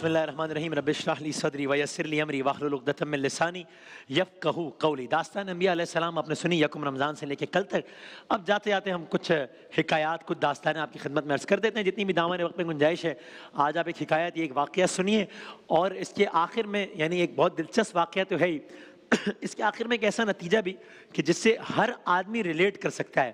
بسم اللہ الرحمن الرحیم رب اشرح لی صدری ویسر لی امری واحلل عقدۃ من لسانی یفقہوا قولی۔ داستان انبیاء علیہ السلام آپ نے سنی یکم رمضان سے لے کے کل تک۔ اب جاتے جاتے ہم کچھ حکایات، کچھ داستانیں آپ کی خدمت میں عرض کر دیتے ہیں جتنی بھی دامن وقت میں گنجائش ہے۔ آج آپ ایک حکایت، ایک واقعہ سنیے، اور اس کے آخر میں یعنی ایک بہت دلچسپ واقعہ تو ہے ہی، اس کے آخر میں ایک ایسا نتیجہ بھی کہ جس سے ہر آدمی ریلیٹ کر سکتا ہے،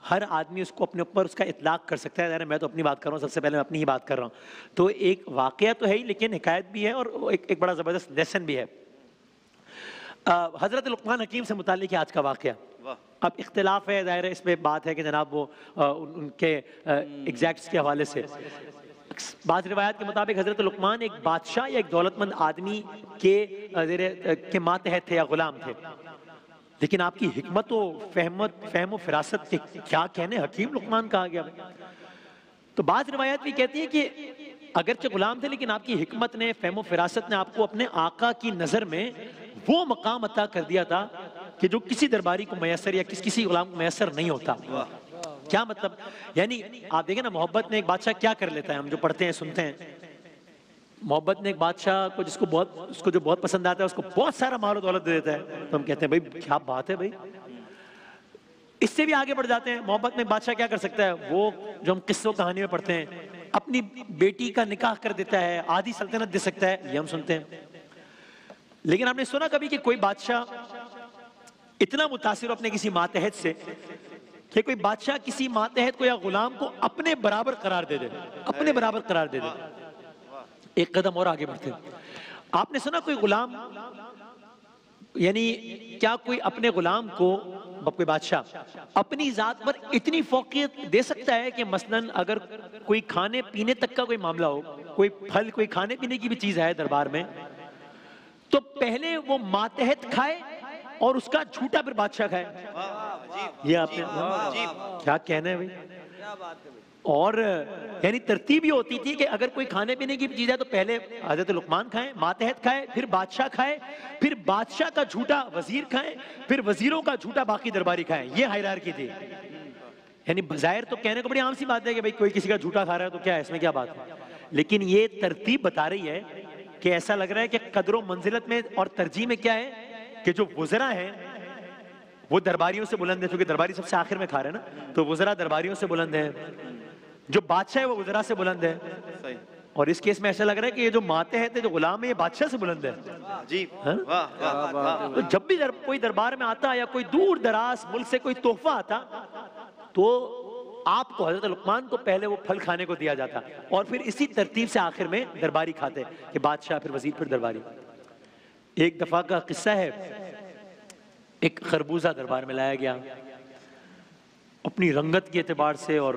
ہر آدمی اس کو اپنے اوپر اس کا اطلاق کر سکتا ہے۔ میں تو اپنی بات کر رہا ہوں، سب سے پہلے میں اپنی ہی بات کر رہا ہوں۔ تو ایک واقعہ تو ہے ہی، لیکن حکایت بھی ہے اور ایک بڑا زبردست لیسن بھی ہے۔ حضرت لقمان حکیم سے متعلق ہے آج کا واقعہ۔ اب اختلاف ہے، ظاہر ہے اس میں بات ہے کہ جناب وہ ان کے ایگزیکٹس کے حوالے سے، بعض روایات کے مطابق حضرت لقمان ایک بادشاہ یا ایک دولت مند آدمی کے ماتحت تھے یا غلام تھے، لیکن آپ کی حکمت و فہم و فراست کے کیا کہنے، حکیم لقمان کہا گیا۔ تو بعض روایات بھی کہتی ہیں کہ اگرچہ غلام تھے لیکن آپ کی حکمت نے، فہم و فراست نے آپ کو اپنے آقا کی نظر میں وہ مقام عطا کر دیا تھا کہ جو کسی درباری کو میسر یا کسی غلام کو میسر نہیں ہوتا۔ کیا مطلب؟ یعنی آپ دیکھیں نا، محبت میں ایک بادشاہ کیا کر لیتا ہے، ہم جو پڑھتے ہیں سنتے ہیں، محبت میں ایک بادشاہ کو جس کو جو بہت پسند آتا ہے اس کو بہت سارا مال و دولت دے دیتا ہے، تو ہم کہتے ہیں بھائی کیا بات ہے بھائی۔ اس سے بھی آگے بڑھ جاتے ہیں، محبت میں بادشاہ کیا کر سکتا ہے، وہ جو ہم قصوں کہانی میں پڑھتے ہیں، اپنی بیٹی کا نکاح کر دیتا ہے، آدھی سلطنت دے سکتا ہے، یہ ہم سنتے ہیں۔ لیکن آپ نے سنا کبھی کہ کوئی بادشاہ اتنا متاثر ہو اپنے کسی ماتحت سے کہ کوئی بادشاہ کسی ماتحت کو یا غلام کو اپنے برابر قرار دے دے، اپنے برابر قرار دے دے؟ ایک قدم اور آگے بڑھتے ہیں۔ آپ نے سنا کوئی غلام، یعنی کیا کوئی اپنے غلام کو، کوئی بادشاہ اپنی ذات پر اتنی فوقیت دے سکتا ہے کہ مثلاً اگر کوئی کھانے پینے تک کا کوئی معاملہ ہو، کوئی پھل، کوئی کھانے پینے کی بھی چیز ہے دربار میں، تو پہلے وہ ماتحت کھائے اور اس کا جھوٹا پھر بادشاہ کھائے؟ یہ آپ نے کیا کہنا ہے بھائی؟ اور یعنی ترتیب یہ ہوتی تھی کہ اگر کوئی کھانے پینے کی چیز ہے تو پہلے حضرت لقمان کھائیں، ماتحت کھائے، پھر بادشاہ کھائے، پھر بادشاہ کا جھوٹا وزیر کھائیں، پھر وزیروں کا جھوٹا باقی درباری کھائیں۔ یہ ہائرارکی تھی۔ یعنی بظاہر تو کہنے کو بڑی عام سی بات ہے کہ بھائی کوئی کسی کا جھوٹا کھا رہا ہے تو کیا ہے، اس میں کیا بات ہے، لیکن یہ ترتیب بتا رہی ہے کہ ایسا لگ رہا ہے کہ قدر و منزلت میں اور ترجیح میں کیا ہے کہ جو وزراء ہیں وہ درباریوں سے بلند ہیں، کیونکہ درباری سب سے آخر میں کھا رہے ہیں نا، تو وزراء درباریوں سے بلند ہیں، جو بادشاہ ہے وہ وزراء سے بلند ہے، اور اس کیس میں ایسا لگ رہا ہے کہ یہ جو ماتحت ہے، جو غلام ہے، یہ بادشاہ سے بلند ہے۔ جی، تو جب بھی کوئی دربار میں آتا یا کوئی دور دراز ملک سے کوئی تحفہ آتا تو آپ کو، حضرت لقمان کو، پہلے وہ پھل کھانے کو دیا جاتا اور پھر اسی ترتیب سے آخر میں درباری کھاتے کہ بادشاہ، پھر وزیر، پھر درباری۔ ایک دفعہ کا قصہ ہے، ایک خربوزہ دربار میں لایا گیا، اپنی رنگت کے اعتبار سے اور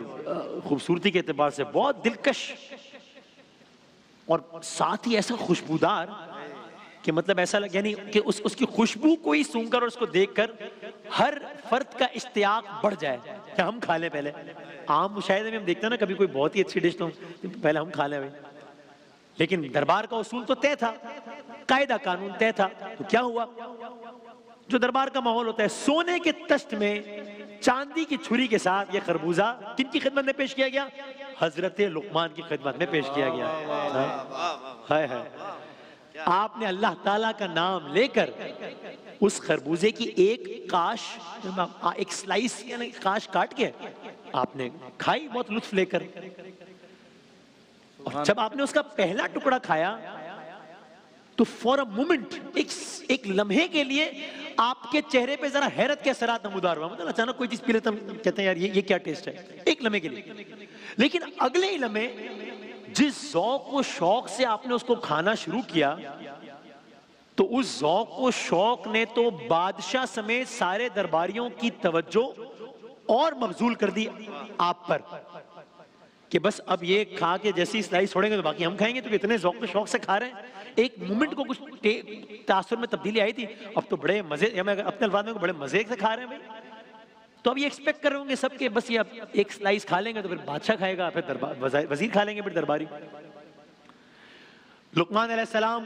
خوبصورتی کے اعتبار سے بہت دلکش، اور ساتھ ہی ایسا خوشبودار کہ مطلب ایسا لگا یعنی کہ اس کی خوشبو کو ہی سونگ کر اور اس کو دیکھ کر ہر فرد کا اشتیاق بڑھ جائے کہ ہم کھا لیں پہلے۔ عام مشاہدے میں ہم دیکھتے ہیں نا، کبھی کوئی بہت ہی اچھی ڈش تو پہلے ہم کھا لیں بھائی، لیکن دربار کا اصول تو طے تھا، قاعدہ قانون طے تھا۔ تو کیا ہوا، جو دربار کا ماحول ہوتا ہے، سونے کے تشت میں چاندی کی چھری کے ساتھ یہ خربوزہ کن کی خدمت میں پیش کیا گیا؟ حضرت لقمان کی خدمت میں پیش کیا گیا۔ آپ نے اللہ تعالیٰ کا نام لے کر اس خربوزے کی ایک سلائس یعنی کاش کاٹ کے آپ نے کھائی، بہت لطف لے کر، اور جب آپ نے اس کا پہلا ٹکڑا کھایا تو فور اے مومنٹ، ایک لمحے کے لیے آپ کے چہرے پہ ذرا حیرت کے اثرات نمودار ہوا، مطلب اچانک کوئی چیز پی لیتے ہم کہتے ہیں یار یہ کیا ٹیسٹ ہے، ایک لمحے کے لیے، لیکن اگلے ہی لمحے جس ذوق و شوق سے آپ نے اس کو کھانا شروع کیا تو اس ذوق و شوق نے تو بادشاہ سمیت سارے درباریوں کی توجہ اور مبذول کر دی آپ پر کہ بس اب یہ کھا کے جیسی سلائس چھوڑیں گے تو باقی ہم کھائیں گے، تو اتنے ذوق و شوق سے کھا رہے ہیں۔ ایک مومنٹ کو کچھ تاثر میں تبدیلی آئی تھی، اب تو بڑے مزے، اپنے الفاظ میں بڑے مزے سے کھا رہے ہیں بھائی، تو اب یہ ایکسپیکٹ کر رہے ہوں گے سب کے بس یہ اب ایک سلائس کھا لیں گے تو پھر بادشاہ کھائے گا، پھر وزیر کھا لیں گے، پھر درباری۔ لقمان علیہ السلام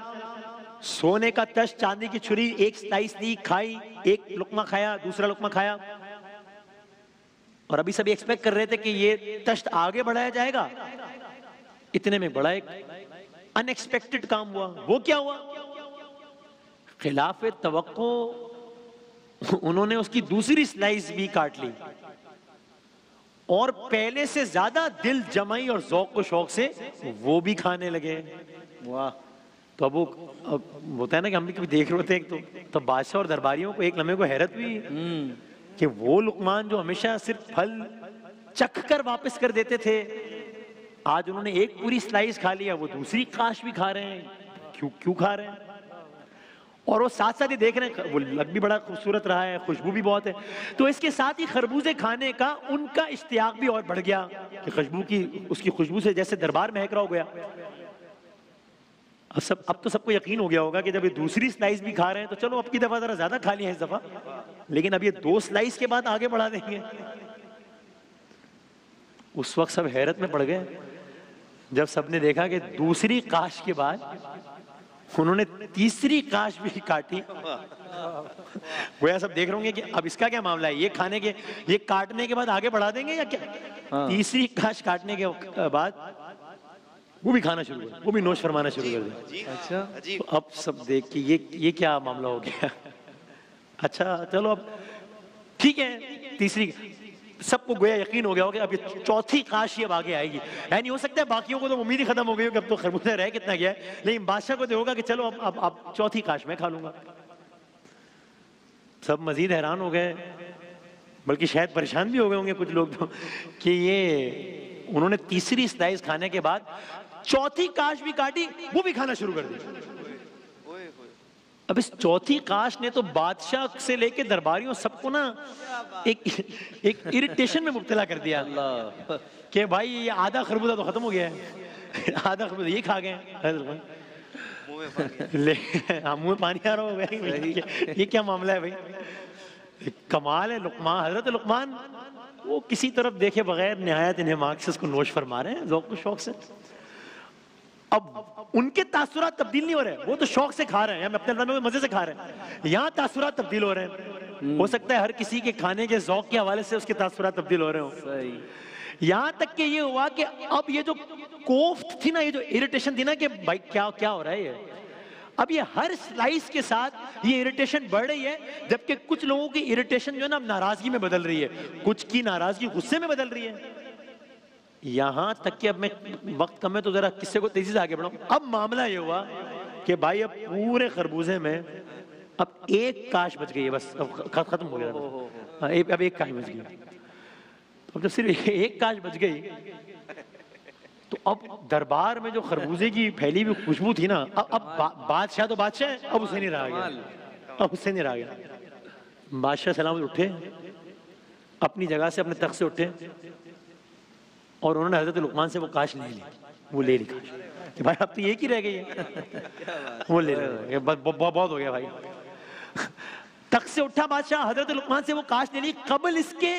سونے کا تشت، چاندی کی چھری، ایک سلائس لی، کھائی، ایک لقمہ کھایا، دوسرا لقمہ کھایا، اور ابھی سب ایکسپیکٹ کر رہے تھے کہ یہ تشت آگے بڑھایا جائے گا، اتنے میں بڑا ایک ان ایکسپیکٹڈ کام ہوا. وہ کیا ہوا؟ خلاف توقع انہوں نے اس کی دوسری سلائس بھی کاٹ لی اور پہلے سے زیادہ دل جمعی اور ذوق و شوق سے وہ بھی کھانے لگے. واہ. تو اب وہ ہوتا ہے نا کہ ہم بھی کبھی دیکھ رہے ہوتے ہیں تو بادشاہ اور درباریوں کو ایک لمحے کو حیرت ہوئی کہ وہ لقمان جو ہمیشہ صرف پھل چکھ کر واپس کر دیتے تھے، آج انہوں نے ایک پوری سلائس کھا لیا، وہ دوسری کاش بھی کھا رہے ہیں. کیوں کھا رہے ہیں؟ اور وہ ساتھ ساتھ ہی دیکھ رہے ہیں وہ لگ بھی بڑا خوبصورت رہا ہے، خوشبو بھی بہت ہے. تو اس کے ساتھ ہی خربوزے کھانے کا ان کا اشتیاق بھی اور بڑھ گیا کہ اس کی خوشبو سے جیسے دربار مہک رہا ہو گیا. اب تو سب کو یقین ہو گیا ہوگا کہ جب یہ دوسری سلائس بھی کھا رہے ہیں تو چلو اب کی دفعہ ذرا زیادہ کھا لیا ہے اس دفعہ، لیکن اب یہ 2 سلائس کے بعد آگے بڑھا دیں گے. اس وقت سب حیرت میں پڑ گئے جب سب نے دیکھا کہ دوسری کاش کے بعد انہوں نے تیسری کاش بھی کاٹی. گویا سب دیکھ رہے ہوں گے کہ اب اس کا کیا معاملہ ہے، یہ کاٹنے کے بعد آگے بڑھا دیں گے یا کیا؟ تیسری کاش کاٹنے کے بعد وہ بھی کھانا شروع کر، وہ بھی نوش فرمانا شروع کر دیا. اچھا. اب سب دیکھ کے یہ کیا معاملہ ہو گیا. اچھا چلو اب ٹھیک ہے، تیسری سب کو گویا یقین ہو گیا ہوگا اب یہ چوتھی کاش اب آگے آئے گی. یعنی ہو سکتا ہے باقیوں کو تو امید ہی ختم ہو گئی ہو کہ اب تو خربوزہ رہ کتنا گیا ہے، لیکن بادشاہ کو تو ہوگا کہ چلو اب چوتھی کاش میں کھا لوں گا. سب مزید حیران ہو گئے، بلکہ شاید پریشان بھی ہو گئے ہوں گے کچھ لوگ تو کہ یہ انہوں نے تیسری سلائس کھانے کے بعد چوتھی کاش بھی کاٹی، وہ بھی کھانا شروع کر دی. اب اس چوتھی کاش نے تو بادشاہ سے لے کے درباریوں سب کو نا ایک اریٹیشن میں مبتلا کر دیا کہ بھائی یہ آدھا خربوزہ تو ختم ہو گیا ہے، آدھا خربوزہ یہ کھا گئے. منہ میں پانی آ رہا ہوگا یہ کیا معاملہ ہے بھائی. کمال ہے لقمان، حضرت لقمان وہ کسی طرف دیکھے بغیر نہایت انہماک سے اس کو نوش فرما رہے ہیں ذوق و شوق سے. اب ان کے تاثرات تبدیل نہیں ہو رہے، وہ تو شوق سے کھا رہے ہیں، اپنے اللہ میں مزے سے کھا رہے ہیں. یہاں تاثرات تبدیل ہو رہے ہیں. ہو سکتا ہے ہر کسی کے کھانے کے ذوق کے حوالے سے اس کے تاثرات تبدیل ہو رہے ہوں. یہاں تک کہ یہ ہوا کہ اب یہ جو کوفت تھی نا، یہ جو اریٹیشن تھی نا کہ بھائی کیا ہو رہا ہے یہ، اب یہ ہر سلائس کے ساتھ یہ اریٹیشن بڑھ رہی ہے. جبکہ کچھ لوگوں کی اریٹیشن جو ہے نا اب ناراضگی میں بدل رہی ہے، کچھ کی ناراضگی غصے میں بدل رہی ہے. یہاں تک کہ اب میں وقت کم ہے تو ذرا قصے کو تیزی سے آگے بڑھاؤں. اب معاملہ یہ ہوا کہ بھائی اب پورے خربوزے میں اب ایک کاش بچ گئی ہے، بس اب ختم ہو گیا. اب ایک کاش بچ گئی. اب جب صرف ایک کاش بچ گئی تو اب دربار میں جو خربوزے کی پھیلی ہوئی خوشبو تھی نا، اب بادشاہ تو بادشاہ ہے، اب اسے نہیں رہا گیا. بادشاہ سلامت اٹھے، اپنی جگہ سے اپنے تخت سے اٹھے اور انہوں نے حضرت لقمان سے وہ کاش لے لی کاش کہ بھائی اب تو ایک ہی رہ گئی ہے، وہ لے لے. بہت ہو گیا بھائی. تخت سے اٹھا بادشاہ، حضرت لقمان سے وہ کاش لے لی قبل اس کے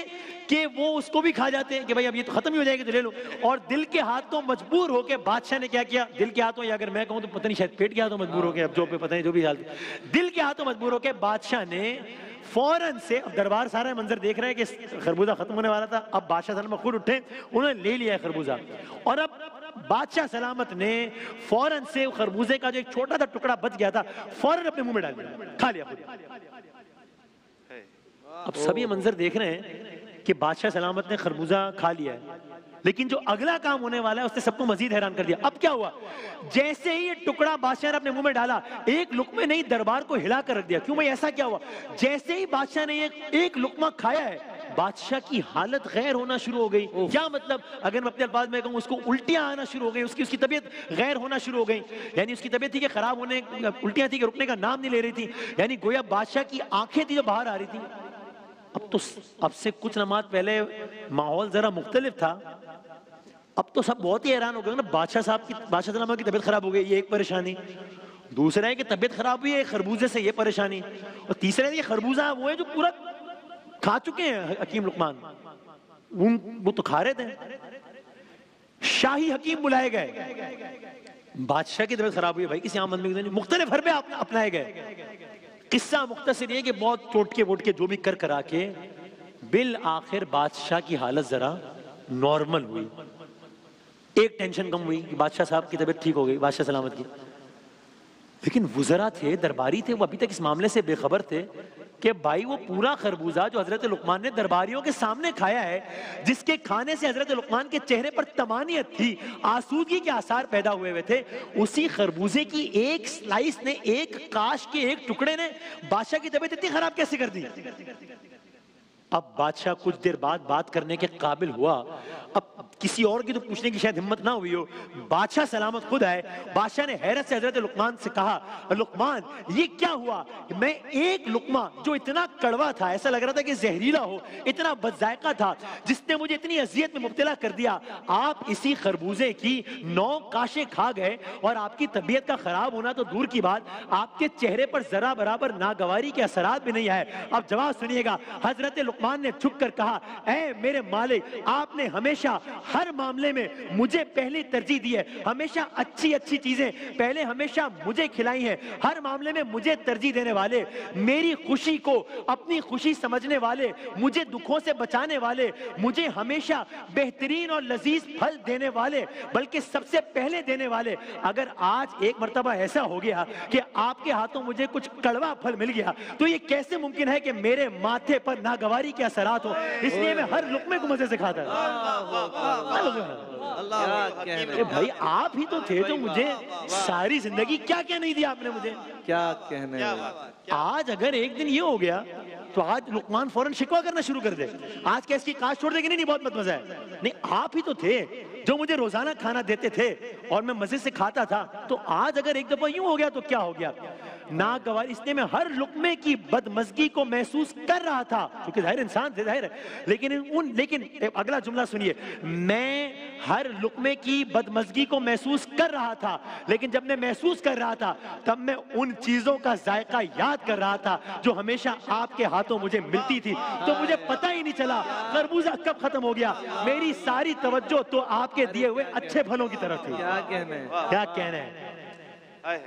کہ وہ اس کو بھی کھا جاتے ہیں کہ بھائی اب یہ تو ختم ہی ہو جائے گی تو لے لو. اور دل کے ہاتھوں مجبور ہو کے بادشاہ نے کیا کیا، دل کے ہاتھوں، یا اگر میں کہوں تو پتہ نہیں شاید پیٹ کے ہاتھوں مجبور ہو کے، اب جو پتہ نہیں جو بھی حالت، دل کے ہاتھوں مجبور ہو کے بادشاہ نے فوراً سے، اب دربار سارا منظر دیکھ رہے ہیں کہ خربوزہ ختم ہونے والا تھا، اب بادشاہ سلامت خود اٹھے، انہوں نے لے لیا ہے خربوزہ. اور اب بادشاہ سلامت نے فوراً سے خربوزے کا جو ایک چھوٹا سا ٹکڑا بچ گیا تھا فوراً اپنے منہ میں ڈال دیا، کھا لیا خود. اب سب یہ منظر دیکھ رہے ہیں کہ بادشاہ سلامت نے خربوزہ کھا لیا ہے، لیکن جو اگلا کام ہونے والا ہے اس نے سب کو مزید حیران کر دیا. اب کیا ہوا، جیسے ہی یہ ٹکڑا بادشاہ نے اپنے منہ میں ڈالا، ایک لقمے نے ہی دربار کو ہلا کر رکھ دیا. کیوں بھائی ایسا کیا ہوا؟ جیسے ہی بادشاہ نے ایک لقمہ کھایا ہے، بادشاہ کی حالت غیر ہونا شروع ہو گئی. کیا مطلب؟ اگر میں اپنے الفاظ میں کہوں، اس کو الٹیاں آنا شروع ہو گئی، اس کی طبیعت غیر ہونا شروع ہو گئی. یعنی اس کی طبیعت تھی کہ خراب ہونے، الٹیاں تھی کہ رکنے کا نام نہیں لے رہی تھی. یعنی گویا بادشاہ کی آنکھیں تھی جو باہر آ رہی تھی. اب سے کچھ لمحات پہلے ماحول ذرا مختلف تھا، اب تو سب بہت ہی حیران ہو گئے نا. بادشاہ سلامت کی طبیعت خراب ہو گئی، یہ ایک پریشانی. دوسرا ہے کہ طبیعت خراب ہوئی ہے خربوزے سے، یہ پریشانی. اور تیسرا ہے کہ خربوزہ وہ ہے جو پورا کھا چکے ہیں حکیم لقمان، وہ تو کھا رہے تھے. شاہی حکیم بلائے گئے، بادشاہ کی طبیعت خراب ہوئی، بھائی کسی عام آدمی کی مختلف حربے اپنائے گئے. قصہ مختصر یہ کہ بہت ٹوٹکے ووٹکے جو بھی کرا کے بالآخر بادشاہ کی حالت ذرا نارمل ہوئی. ایک ٹینشن کم ہوئی کہ بادشاہ صاحب کی طبیعت ٹھیک ہو گئی، بادشاہ سلامت کی. لیکن وزراء تھے، درباری تھے، وہ ابھی تک اس معاملے سے بے خبر تھے کہ بھائی وہ پورا خربوزہ جو حضرت لقمان نے درباریوں کے سامنے کھایا ہے، جس کے کھانے سے حضرت لقمان کے چہرے پر طمانینت تھی، آسودگی کے آثار پیدا ہوئے تھے، اسی خربوزے کی ایک سلائس نے، ایک کاش کے ایک ٹکڑے نے بادشاہ کی طبیعت اتنی خراب کیسے کر دی؟ اب بادشاہ کچھ دیر بعد بات کرنے کے قابل ہوا. اب کسی اور کی تو پوچھنے کی شاید ہمت نہ ہوئی ہو، بادشاہ سلامت خود آئے. بادشاہ نے حیرت سے حضرت لقمان سے کہا، لقمان یہ کیا ہوا؟ میں ایک لقمہ جو اتنا کڑوا تھا، ایسا لگ رہا تھا کہ زہریلا ہو، اتنا بد ذائقہ تھا، جس نے مجھے اتنی اذیت میں مبتلا کر دیا، آپ اسی خربوزے کی 9 کاشیں کھا گئے اور آپ کی طبیعت کا خراب ہونا تو دور کی بات، آپ کے چہرے پر ذرا برابر ناگواری کے اثرات بھی نہیں آئے. اب جواب سنیے گا. حضرت لقمان نے جھک کر کہا، اے میرے مالک، آپ نے ہمیشہ ہر معاملے میں مجھے پہلی ترجیح دی ہے، ہمیشہ اچھی اچھی چیزیں پہلے ہمیشہ مجھے کھلائی ہیں، ہر معاملے میں مجھے ترجیح دینے والے، میری خوشی کو اپنی خوشی سمجھنے والے، مجھے دکھوں سے بچانے والے، مجھے ہمیشہ بہترین اور لذیذ پھل دینے والے، بلکہ سب سے پہلے دینے والے. اگر آج ایک مرتبہ ایسا ہو گیا کہ آپ کے ہاتھوں مجھے کچھ کڑوا پھل مل گیا تو یہ کیسے ممکن ہے کہ میرے ماتھے پر ناگواری کے اثرات ہو؟ اس لیے میں ہر لقمے کو مزے سے کھاتا ہوں. بھائی آپ ہی تو تھے جو مجھے ساری زندگی کیا کیا نہیں دیا آپ نے مجھے، کیا کہنے. آج اگر ایک دن یہ ہو گیا تو آج لقمان فوراً شکوہ کرنا شروع کر دے، آج کیس کی کاش چھوڑ دے کہ نہیں بہت مت مزہ ہے. نہیں، آپ ہی تو تھے جو مجھے روزانہ کھانا دیتے تھے اور میں مزے سے کھاتا تھا. تو آج اگر ایک دفعہ یوں ہو گیا تو کیا ہو گیا؟ ناگواری. اس لیے میں ہر لقمے کی بدمزگی کو محسوس کر رہا تھا، کیونکہ ظاہر انسان تھے، ظاہر ہے. لیکن اگلا جملہ سنیے، میں ہر لقمے کی بدمزگی کو محسوس کر رہا تھا، لیکن جب میں محسوس کر رہا تھا تب میں ان چیزوں کا ذائقہ یاد کر رہا تھا جو ہمیشہ آپ کے ہاتھوں مجھے ملتی تھی. تو مجھے پتہ ہی نہیں چلا خربوزہ کب ختم ہو گیا. میری ساری توجہ تو آپ کے دیے ہوئے اچھے پھلوں کی طرف تھی. کیا کہنے. کیا کہنا ہے.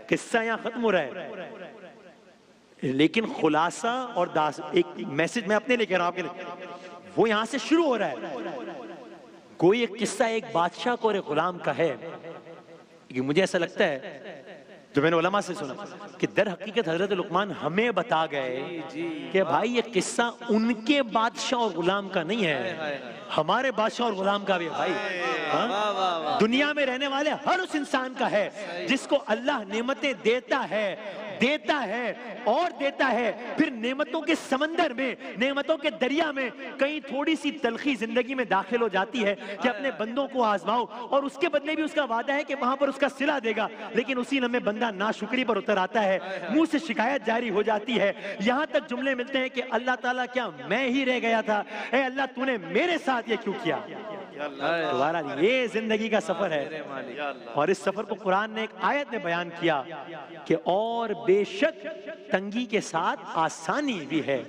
قصہ یہاں ختم ہو رہا ہے، لیکن خلاصہ اور ایک میسج میں اپنے لے کہہ رہا ہوں آپ کے لیے، وہ یہاں سے شروع ہو رہا ہے. کوئی ایک قصہ ایک بادشاہ کو اور ایک غلام کا ہے. مجھے ایسا لگتا ہے جو میں نے علماء سے سنا کہ در حقیقت حضرت لقمان ہمیں بتا گئے کہ بھائی یہ قصہ ان کے بادشاہ اور غلام کا نہیں ہے، ہمارے بادشاہ اور غلام کا بھی ہے بھائی. دنیا میں رہنے والے ہر اس انسان کا ہے جس کو اللہ نعمتیں دیتا ہے اور دیتا ہے. پھر نعمتوں کے سمندر میں، نعمتوں کے دریا میں کہیں تھوڑی سی تلخی زندگی میں داخل ہو جاتی ہے کہ اپنے بندوں کو آزماؤ، اور اس کے بدلے بھی اس کا وعدہ ہے کہ وہاں پر اس کا صلہ دے گا. لیکن اسی لمحے بندہ ناشکری پر اتر آتا ہے، منہ سے شکایت جاری ہو جاتی ہے، یہاں تک جملے ملتے ہیں کہ اللہ تعالیٰ کیا میں ہی رہ گیا تھا، اے اللہ تو نے میرے ساتھ یہ کیوں کیا. دوبارہ یہ زندگی کا سفر ہے، اور اس سفر کو قرآن نے ایک آیت میں بیان کیا کہ اور بے شک تنگی کے ساتھ آسانی بھی ہے.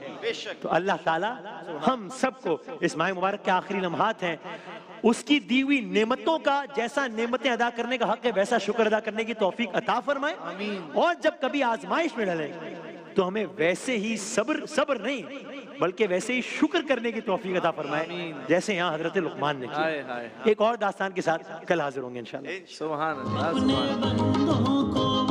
تو اللہ تعالیٰ ہم سب کو، اس ماہ مبارک کے آخری لمحات ہیں، اس کی دی ہوئی نعمتوں کا جیسا نعمتیں ادا کرنے کا حق ہے ویسا شکر ادا کرنے کی توفیق عطا فرمائے. اور جب کبھی آزمائش میں ڈلے تو ہمیں ویسے ہی صبر نہیں بلکہ ویسے ہی شکر کرنے کی توفیق عطا فرمائے جیسے یہاں حضرت لقمان نے کیا. ایک اور داستان کے ساتھ کل حاضر ہوں گے انشاءاللہ. سبحان اللہ.